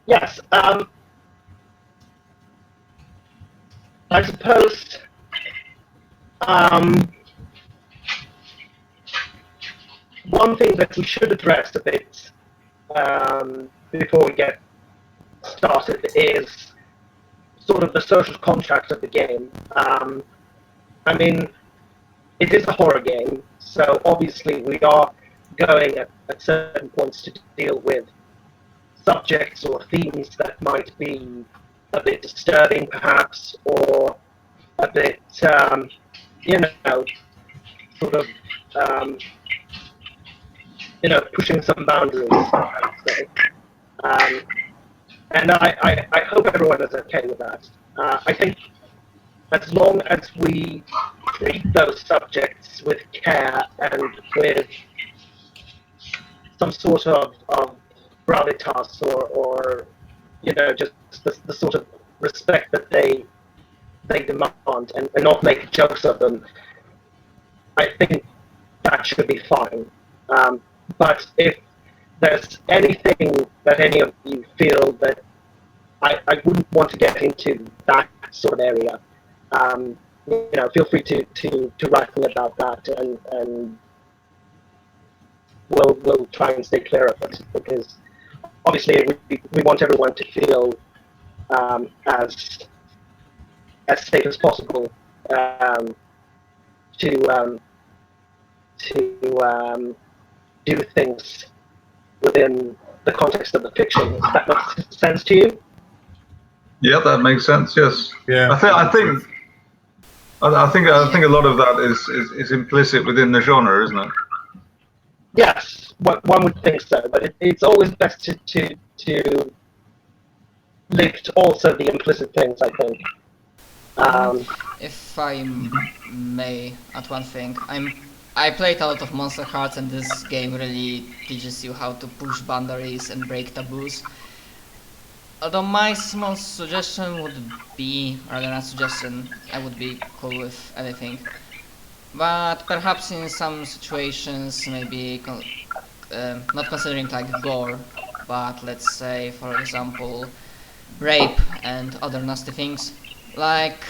Yes. I suppose. One thing that we should address a bit before we get started is sort of the social contract of the game. I mean, it is a horror game, so obviously we are going at certain points to deal with subjects or themes that might be a bit disturbing, perhaps, or a bit, you know, sort of, pushing some boundaries, I would say. Um, and I hope everyone is okay with that. I think as long as we treat those subjects with care and with some sort of gravitas or just the sort of respect that they demand and not make jokes of them, I think that should be fine. But if there's anything that any of you feel that I wouldn't want to get into that sort of area, feel free to write me about that, and we'll try and stay clear of it, because obviously we want everyone to feel as safe as possible to do things within the context of the fiction. Does that make sense to you? Yeah, that makes sense. Yes. Yeah. I think a lot of that is implicit within the genre, isn't it? Yes, one would think so, but it's always best to lift also the implicit things, I think. If I may add one thing, I played a lot of Monster Hearts, and this game really teaches you how to push boundaries and break taboos. Although my small suggestion would be, rather than a suggestion, I would be cool with anything. But perhaps in some situations, maybe not considering like gore, but let's say, for example, rape and other nasty things. Like,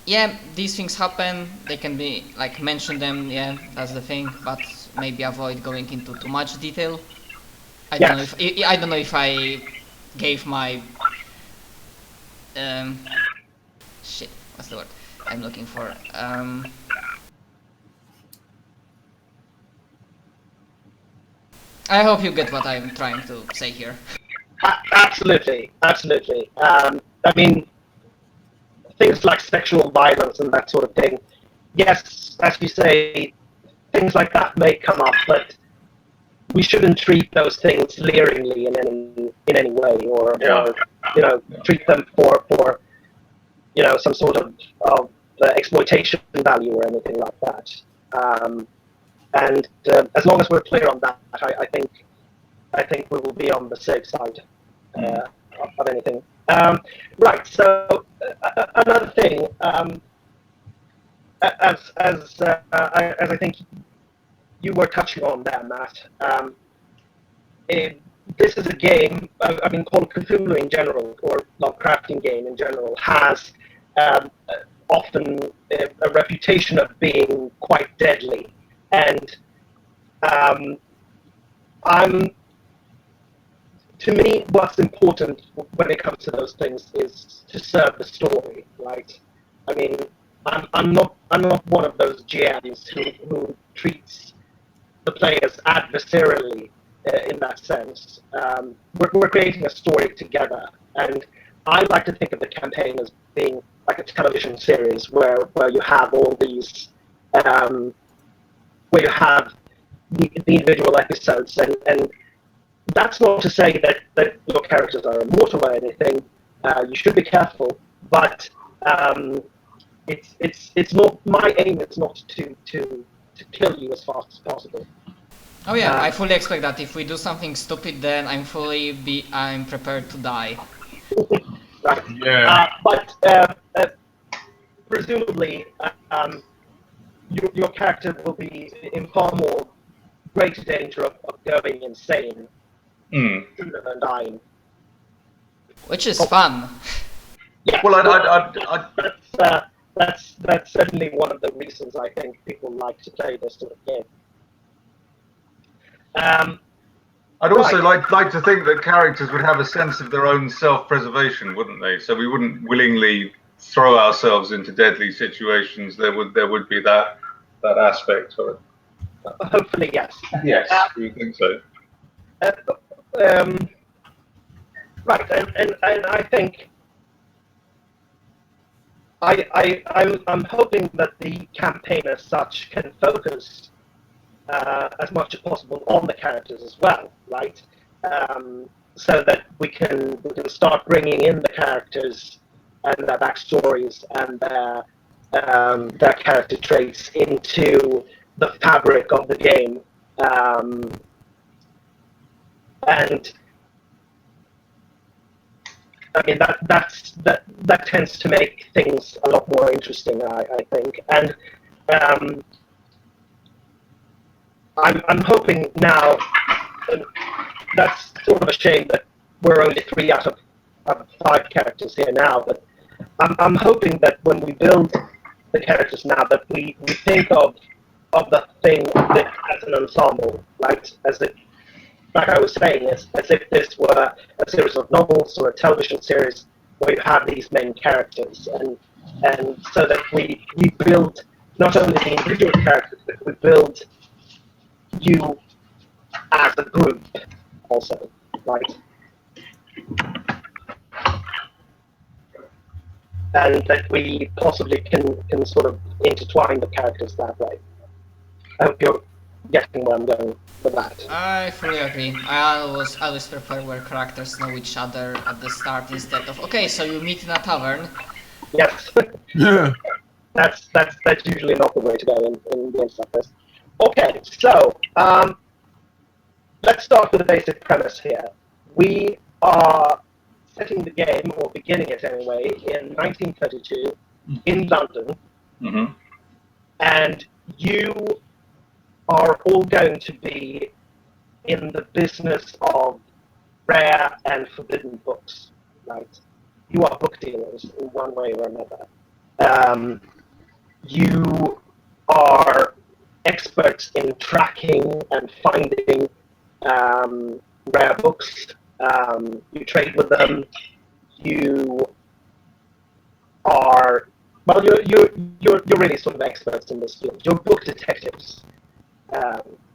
yeah, these things happen, they can be, like, mention them, yeah, that's the thing, but maybe avoid going into too much detail. I don't know if I gave my shit, what's the word I'm looking for? I hope you get what I'm trying to say here. Absolutely. I mean, things like sexual violence and that sort of thing. Yes, as you say, things like that may come up, but we shouldn't treat those things leeringly in any way, or treat them for some sort of exploitation value or anything like that. And as long as we're clear on that, I think we will be on the safe side of anything. Right. So another thing, as I think you were touching on there, Matt. This is a game, called Cthulhu in general, or Lovecraftian game in general, has often a reputation of being quite deadly. And to me, what's important when it comes to those things is to serve the story, right? I mean, I'm not one of those GMs who treats the players adversarially in that sense. We're creating a story together, and I like to think of the campaign as being like a television series where you have all these, where you have the individual episodes, and that's not to say that your characters are immortal or anything. You should be careful, but it's not my aim. It's not to kill you as fast as possible. Oh yeah, I fully expect that if we do something stupid, then I'm prepared to die. Right. Yeah. But presumably, your character will be in far more greater danger of going insane sooner than dying. Which is fun. Yeah. Well, That's certainly one of the reasons I think people like to play this sort of game. I'd also Right. like to think that characters would have a sense of their own self-preservation, wouldn't they? So we wouldn't willingly throw ourselves into deadly situations. There would be that aspect of it. Hopefully, yes. Yes, we think so. Um, right, and I think I'm hoping that the campaign as such can focus as much as possible on the characters as well, right? So that we can start bringing in the characters and their backstories and their character traits into the fabric of the game, and I mean that tends to make things a lot more interesting, I think, and I'm hoping now. That's sort of a shame that we're only 3 out of 5 characters here now, but I'm hoping that when we build the characters now, that we think of the thing as an ensemble, right? As if, like I was saying, as if this were a series of novels or a television series where you have these main characters, and so that we build not only the individual characters, but we build you as a group also, right? And that we possibly can sort of intertwine the characters that way. I hope you're getting where I'm going with that. I fully agree. I always prefer where characters know each other at the start instead of, okay, so you meet in a tavern. Yes. Yeah. that's usually not the way to go in games like this. Okay, so let's start with the basic premise here. We are setting the game, or beginning it anyway, in 1932 in London, Mm-hmm. and you are all going to be in the business of rare and forbidden books, right? You are book dealers in one way or another. You are experts in tracking and finding rare books. You trade with them. You are you're really sort of experts in this field. You're book detectives,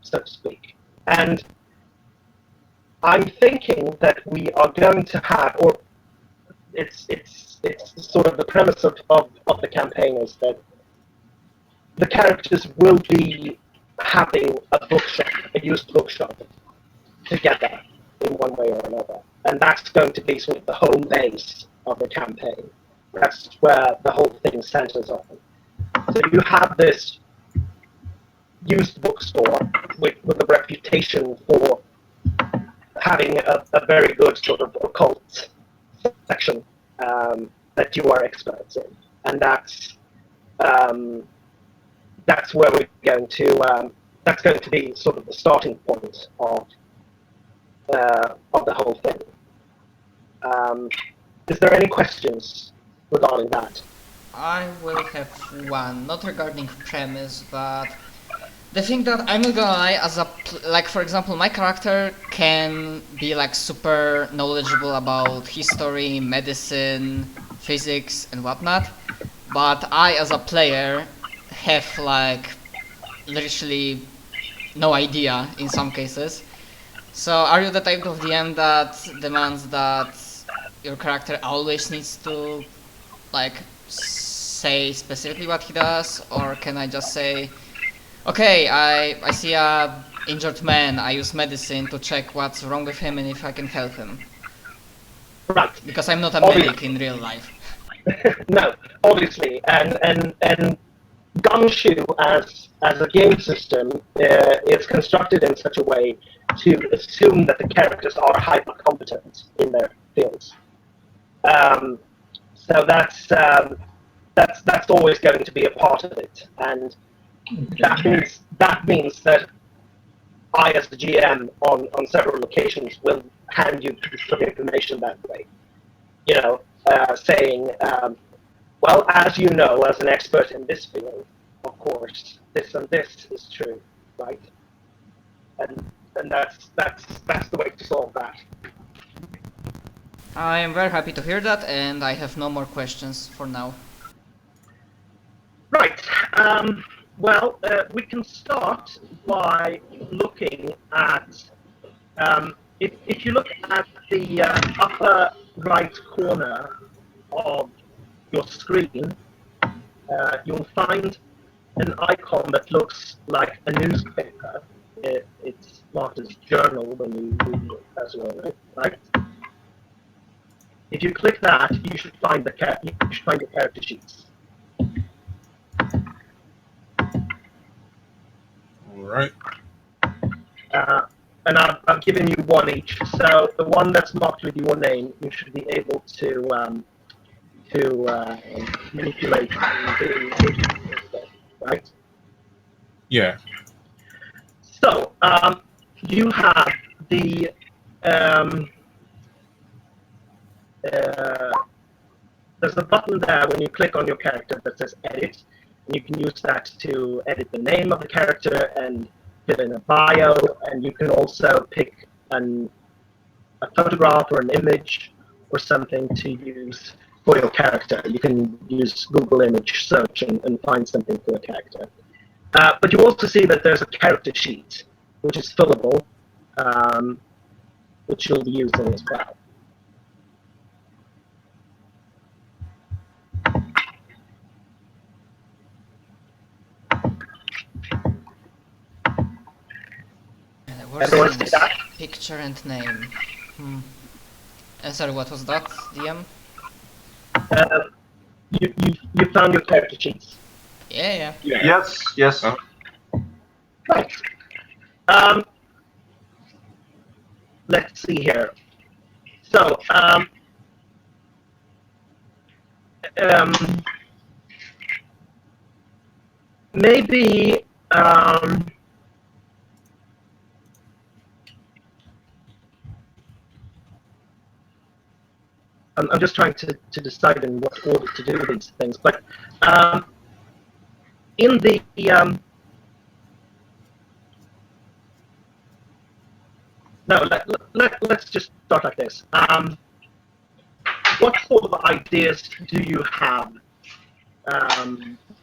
so to speak. And I'm thinking that we are going to have, or it's sort of the premise of the campaign is that the characters will be having a bookshop, a used bookshop, together in one way or another. And that's going to be sort of the home base of the campaign. That's where the whole thing centers on. So you have this used bookstore with a reputation for having a very good sort of occult section that you are experts in. And that's where we're going to, that's going to be sort of the starting point of the whole thing. Is there any questions regarding that? I will have one, not regarding premise, but the thing that I'm not gonna lie, like for example, my character can be like super knowledgeable about history, medicine, physics, and whatnot, but I as a player have like literally no idea in some cases. So are you the type of DM that demands that your character always needs to like say specifically what he does, or can I just say, okay, I see a injured man, I use medicine to check what's wrong with him and if I can help him? Right. Because I'm not a medic in real life. No, obviously, and Gumshoe as a game system is constructed in such a way to assume that the characters are hyper competent in their fields. So that's always going to be a part of it, and that means that I, as the GM, on several occasions will hand you pieces of information that way. saying, well, as you know, as an expert in this field, of course, this and this is true, right? And that's the way to solve that. I am very happy to hear that, and I have no more questions for now. Right. Well, we can start by looking at, if you look at the upper right corner of your screen, you'll find an icon that looks like a newspaper. It's marked as journal when you read it as well, right? If you click that, you should find the character sheets. All right. And I've given you one each. So the one that's marked with your name, you should be able to manipulate right? Yeah. So you have the there's a button there when you click on your character that says edit, and you can use that to edit the name of the character and fill in a bio, and you can also pick a photograph or an image or something to use for your character. You can use Google image search and find something for a character. But you also see that there's a character sheet, which is fillable, which you'll be using as well. Everyone see that? Picture and name. Sorry, what was that, DM? You found your character sheets. Yeah. Yes. Right. Let's see here. So, maybe I'm just trying to decide in what order to do these things, but in the no, let's just start like this. What sort of ideas do you have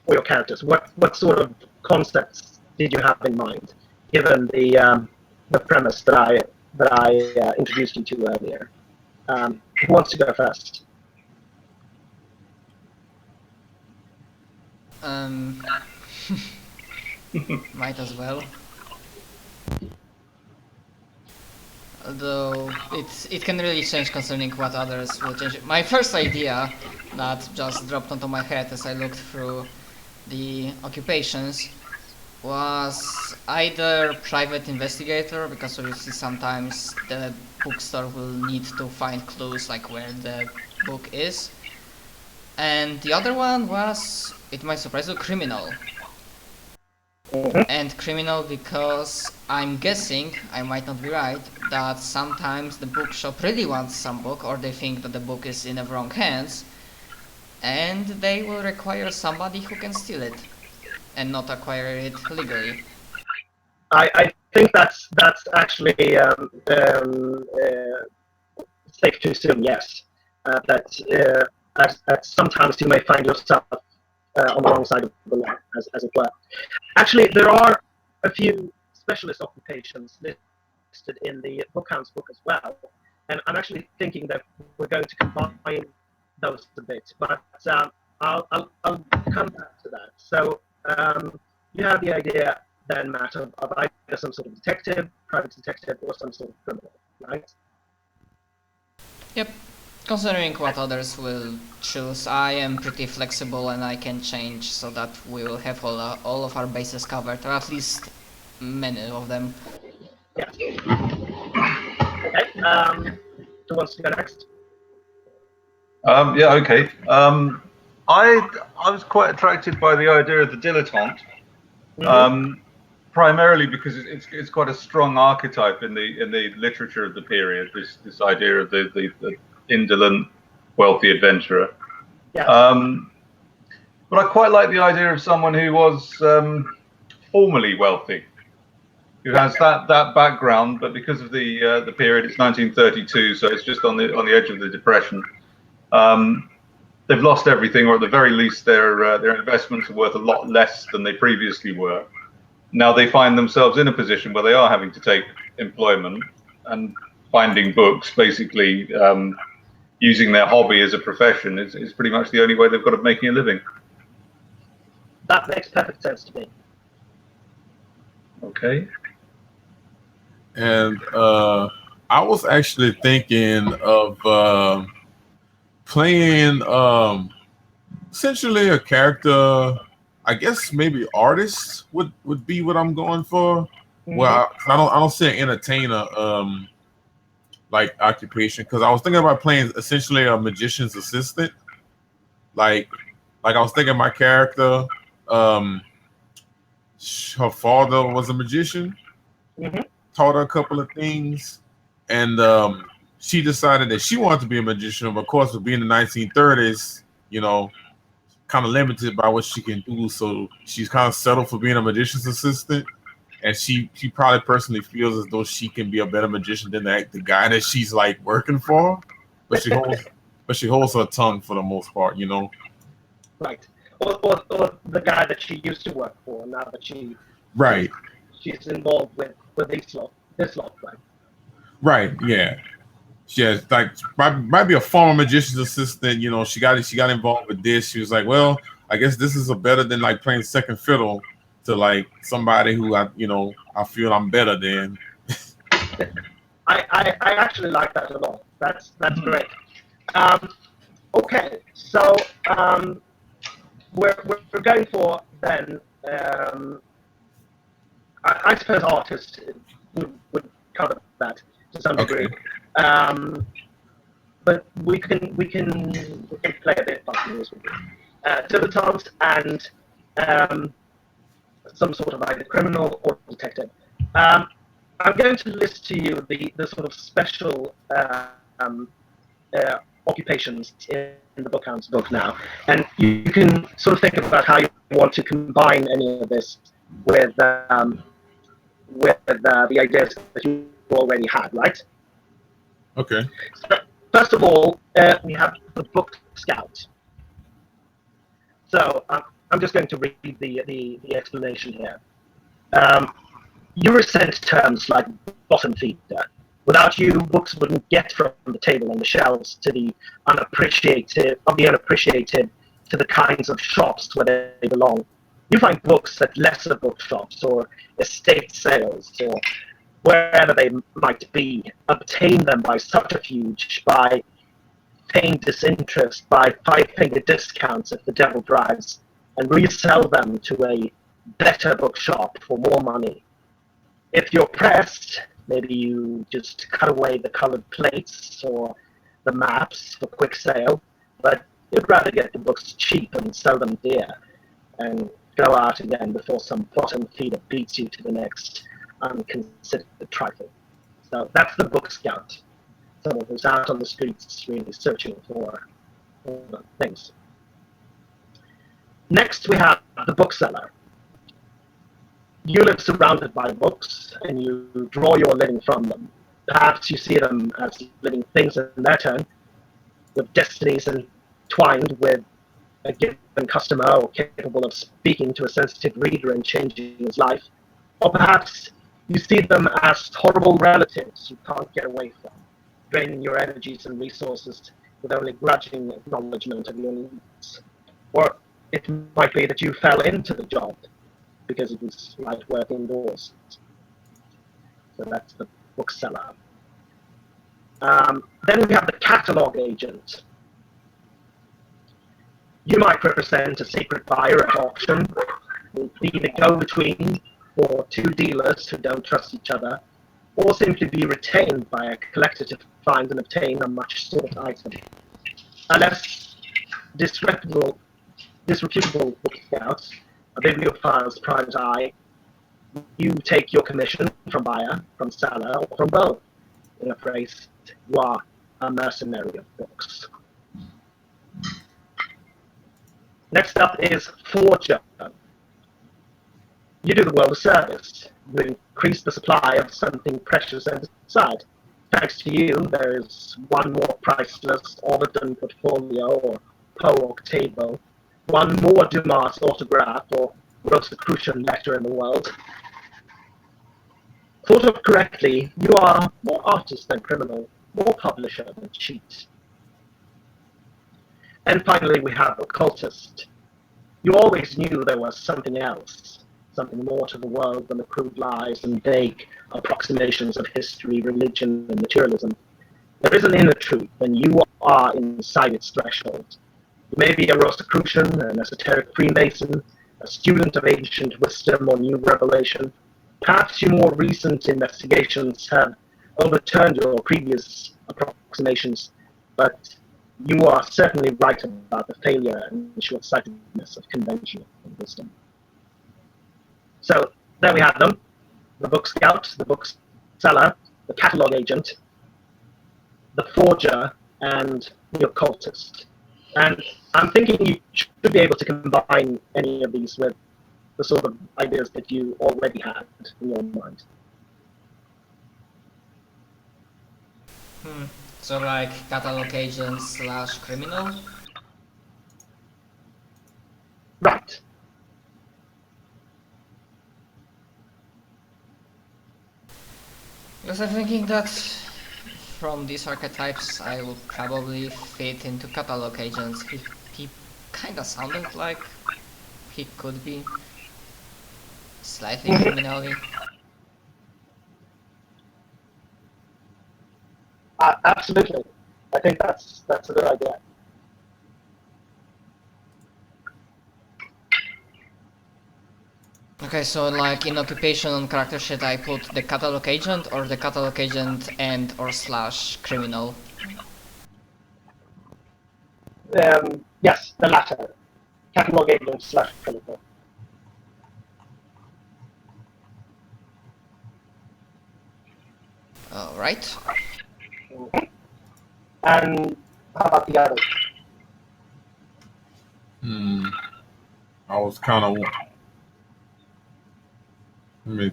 for your characters? What sort of concepts did you have in mind, given the premise that I introduced you to earlier? Who wants to go first? Might as well. Although it can really change concerning what others will change. My first idea that just dropped onto my head as I looked through the occupations was either private investigator, because obviously sometimes the bookstore will need to find clues like where the book is, and the other one was, it might surprise you, criminal. And criminal because I'm guessing, I might not be right, that sometimes the bookshop really wants some book, or they think that the book is in the wrong hands, and they will require somebody who can steal it and not acquire it legally. I think that's actually safe to assume, yes. That sometimes you may find yourself on the wrong side of the law, as it were. Actually, there are a few specialist occupations listed in the Bookhounds book as well, and I'm actually thinking that we're going to combine those a bit, but I'll come back to that. So you have the idea then, Matt, of either some sort of detective, private detective, or some sort of criminal, right? Yep. Considering what others will choose, I am pretty flexible and I can change so that we will have all of our bases covered, or at least many of them. Yeah. Okay. Who wants to go next? Yeah, okay. I was quite attracted by the idea of the dilettante, primarily because it's quite a strong archetype in the literature of the period. This idea of the indolent wealthy adventurer. Yes. But I quite like the idea of someone who was formerly wealthy, who has that background, but because of the period, it's 1932, so it's just on the edge of the Depression. They've lost everything, or at the very least, their investments are worth a lot less than they previously were. Now they find themselves in a position where they are having to take employment, and finding books, basically using their hobby as a profession, is pretty much the only way they've got of making a living. That makes perfect sense to me. Okay. And I was actually thinking of playing essentially a character. I guess maybe artist would be what I'm going for. Well, I don't say entertainer like occupation, because I was thinking about playing essentially a magician's assistant. Like I was thinking my character, her father was a magician, taught her a couple of things, and she decided that she wanted to be a magician. But of course, with being in the 1930s, you know, kind of limited by what she can do, so she's kind of settled for being a magician's assistant. And she probably personally feels as though she can be a better magician than the guy that she's like working for, but she holds her tongue for the most part, you know. Right. Or the guy that she used to work for, now that she's involved with this lot, right? Right. Yeah. Yeah. Like might be a former magician's assistant. You know, she got involved with this. She was like, well, I guess this is a better than like playing second fiddle to like somebody who I feel I'm better than. I actually like that a lot. That's great. Okay, so we're going for then. I suppose artist would cover that to some degree. But we can play a bit funky as well. Dilettante and some sort of either criminal or detective. I'm going to list to you the sort of special occupations in the Bookhounds book now, and you can sort of think about how you want to combine any of this with the ideas that you already had, right? Okay. So, first of all, we have the Book Scout. So I'm just going to read the explanation here. You resent terms like bottom feeder. Without you, books wouldn't get from the table and the shelves to the unappreciated to the kinds of shops where they belong. You find books at lesser bookshops or estate sales or wherever they might be, obtain them by subterfuge, by paying disinterest, by five-finger discounts if the devil drives, and resell them to a better bookshop for more money. If you're pressed, maybe you just cut away the colored plates or the maps for quick sale, but you'd rather get the books cheap and sell them dear, and go out again before some bottom feeder beats you to the next unconsidered trifle. So that's the Book Scout. Someone who's out on the streets really searching for things. Next, we have the bookseller. You live surrounded by books, and you draw your living from them. Perhaps you see them as living things in their turn, with destinies entwined with a given customer or capable of speaking to a sensitive reader and changing his life. Or perhaps you see them as horrible relatives you can't get away from, draining your energies and resources with only grudging acknowledgement of your needs. Or it might be that you fell into the job because it was light work indoors. So that's the bookseller. Then we have the catalog agent. You might represent a secret buyer at auction, be the go-between for two dealers who don't trust each other, or simply be retained by a collector to find and obtain a much sought item. A less disreputable book scout, a bibliophile's private eye, you take your commission from buyer, from seller, or from both. In a phrase, you are a mercenary of books. Next up is Forger. You do the world a service. You increase the supply of something precious inside. Thanks to you, there is one more priceless Overton portfolio or Poe Octavo, one more Dumas autograph or Rosicrucian letter in the world. Thought of correctly, you are more artist than criminal, more publisher than cheat. And finally, we have Occultist. You always knew there was something else, something more to the world than the crude lies and vague approximations of history, religion, and materialism. There is an inner truth, and you are inside its threshold. You may be a Rosicrucian, an esoteric Freemason, a student of ancient wisdom or new revelation. Perhaps your more recent investigations have overturned your previous approximations, but you are certainly right about the failure and short-sightedness of conventional wisdom. So there we have them: the book scout, the bookseller, the catalog agent, the forger, and the occultist. And I'm thinking you should be able to combine any of these with the sort of ideas that you already had in your mind. So like catalog agent / criminal? Right. Because I'm thinking that from these archetypes I will probably fit into catalog agents. He kinda sounded like he could be slightly criminally. Absolutely. I think that's a good idea. Okay, so like in occupation and character sheet I put the catalog agent or the catalog agent and or / criminal? Yes, the latter. Catalog agent / criminal. Alright. And how about the others? I was kind of. Let me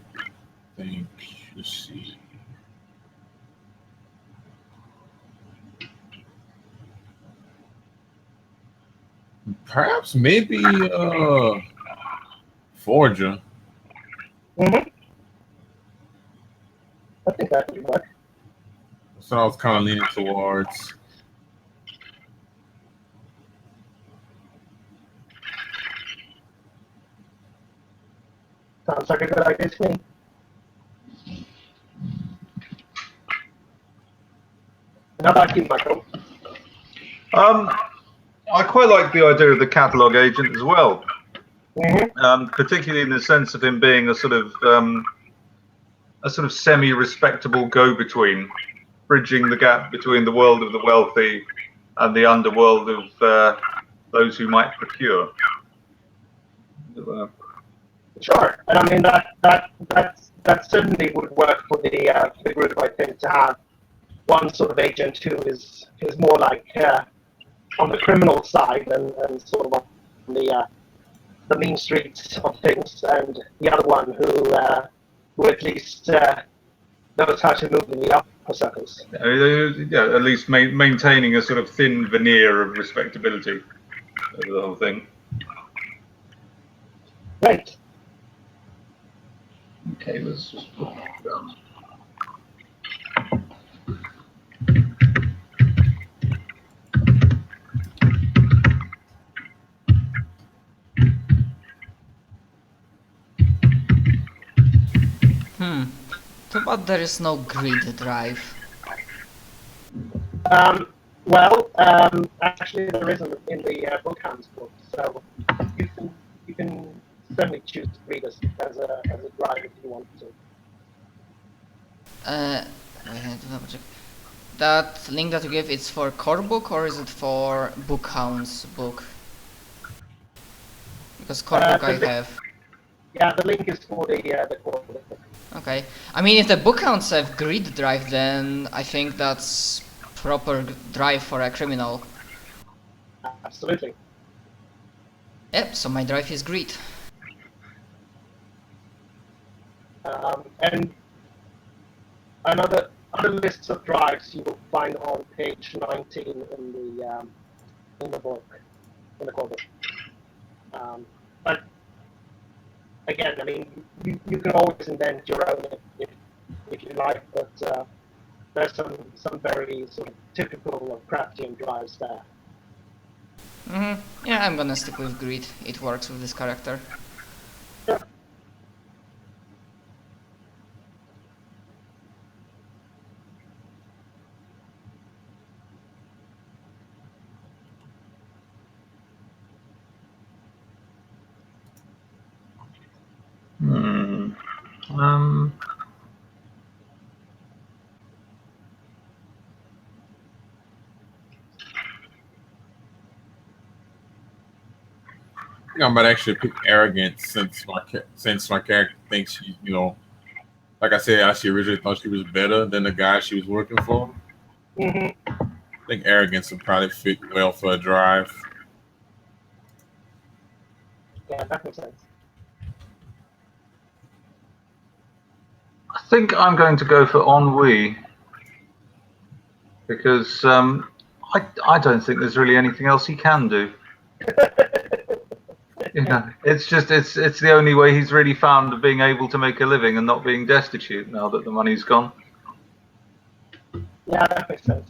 think. Let's see. Perhaps maybe Forger. I think that would work. So I was kind of leaning towards. Sounds like a good idea to me. And how about you, Michael? I quite like the idea of the catalog agent as well, particularly in the sense of him being a sort of semi-respectable go-between, bridging the gap between the world of the wealthy and the underworld of those who might procure. Sure, and I mean that certainly would work for the group. I think to have one sort of agent who is more like on the criminal side and sort of on the mean streets of things, and the other one who at least knows how to move in the upper circles. Yeah, at least maintaining a sort of thin veneer of respectability over the whole thing. Right. Okay, let's just put that down. Too bad there is no grid drive. Well, actually there isn't in the Bookhounds book, so you can certainly choose to read as a drive if you want to. I have to double check. That link that you gave, it's for core book or is it for Bookhounds book? Because core book I have. Yeah, the link is for the core book. Okay. I mean, if the Bookhounds have grid drive, then I think that's proper drive for a criminal. Absolutely. Yep, so my drive is greed. And other lists of drives you will find on page 19 in the book, in the core book. But again, I mean, you can always invent your own if you like, but there's some very sort of typical of crafting drives there. Yeah, I'm gonna stick with greed. It works with this character. Yeah. I think I might actually pick arrogance since my character thinks she, like I said, she originally thought she was better than the guy she was working for. Mm-hmm. I think arrogance would probably fit well for a drive. Yeah, that makes sense. I think I'm going to go for ennui because I don't think there's really anything else he can do. It's just it's the only way he's really found of being able to make a living and not being destitute now that the money's gone. Yeah, that makes sense.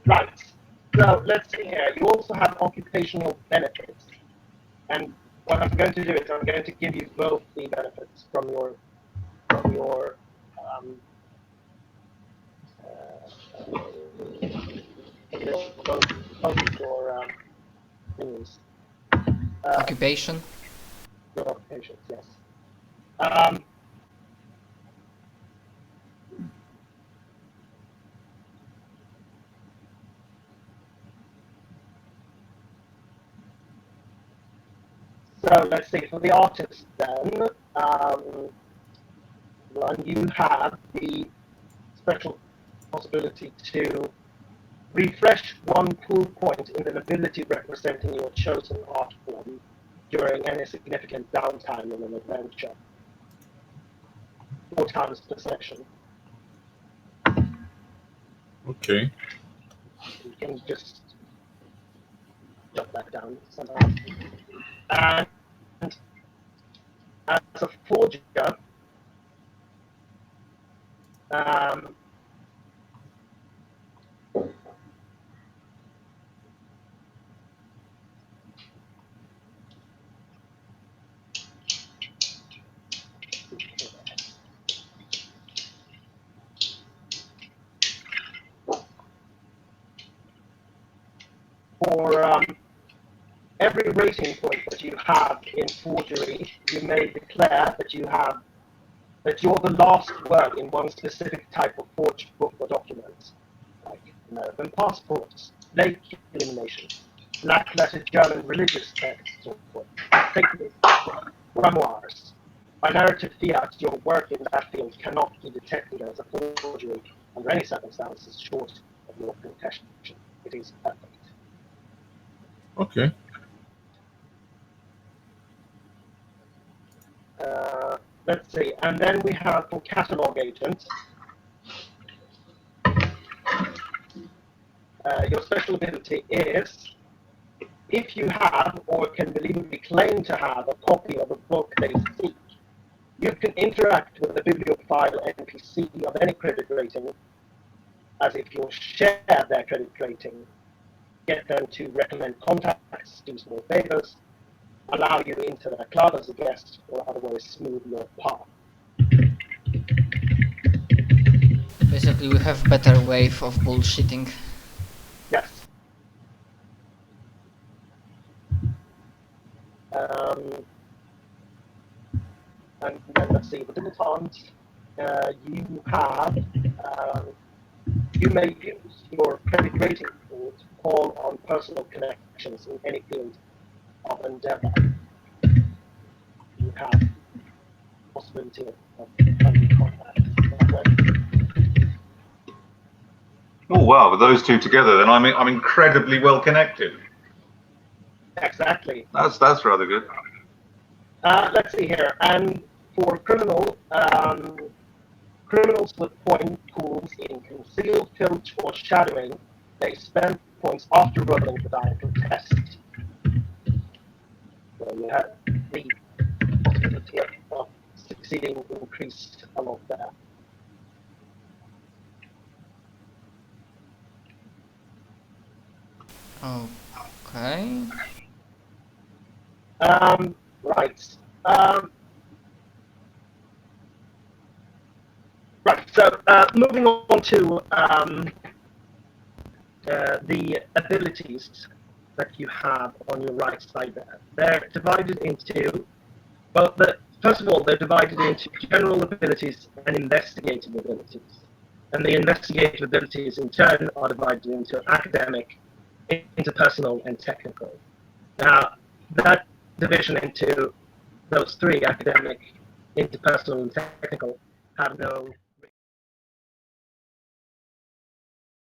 Right. So let's see here. You also have occupational benefits, and what I'm going to do is I'm going to give you both the benefits from your both your thingies. Occupation? Your occupations, yes. Um, So let's see, for the artist then, one, you have the special possibility to refresh one pool point in an ability representing your chosen art form during any significant downtime in an adventure. 4 times per session. Okay. You can just jot that down somehow. And as a forger, for every rating point that you have in forgery, you may declare that you're the last word in one specific type of forged book or document, like American passports, lake illuminations, black letter German religious texts, or sacred grimoires. By narrative fiat, your work in that field cannot be detected as a forgery under any circumstances short of your confession. It is perfect. Okay. Let's see, and then we have for catalog agents, your special ability is, if you have or can believably claim to have a copy of a book they seek, you can interact with the bibliophile NPC of any credit rating as if you share their credit rating, get them to recommend contacts, do small favors, allow you into their club as a guest, or otherwise smooth your path. Basically, we have better wave of bullshitting. Yes. And then let's see, with the Bookhounds, you have, you may use your credit rating pool to call on personal connections in any field of endeavor. You have possibility of finding contacts that way. Oh wow, with those two together, then I'm incredibly well connected. Exactly. That's rather good. Let's see here. And for criminals with point tools in conceal, filch, or shadowing, they spend points after rolling the die for test. So you have the possibility of succeeding increased a lot there. Okay. Right. Right. So moving on to the abilities that you have on your right side there. They're divided into, well, first of all, they're divided into general abilities and investigative abilities. And the investigative abilities, in turn, are divided into academic, interpersonal, and technical. Now, that division into those three, academic, interpersonal, and technical, have no